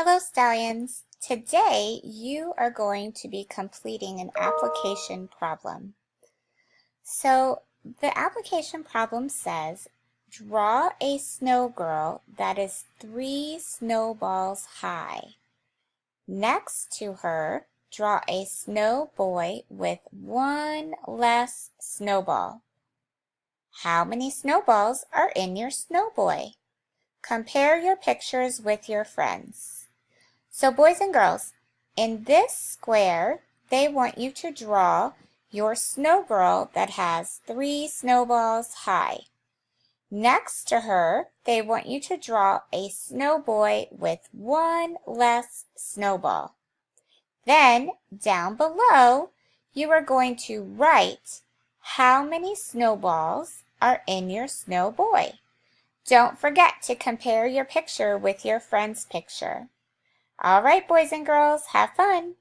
Hello, Stallions. Today you are going to be completing an application problem. So the application problem says, draw a snow girl that is 3 snowballs high. Next to her, draw a snow boy with 1 less snowball. How many snowballs are in your snow boy? Compare your pictures with your friends. So boys and girls, in this square, they want you to draw your snow girl that has 3 snowballs high. Next to her, they want you to draw a snow boy with 1 less snowball. Then, down below, you are going to write how many snowballs are in your snow boy. Don't forget to compare your picture with your friend's picture. All right, boys and girls, have fun.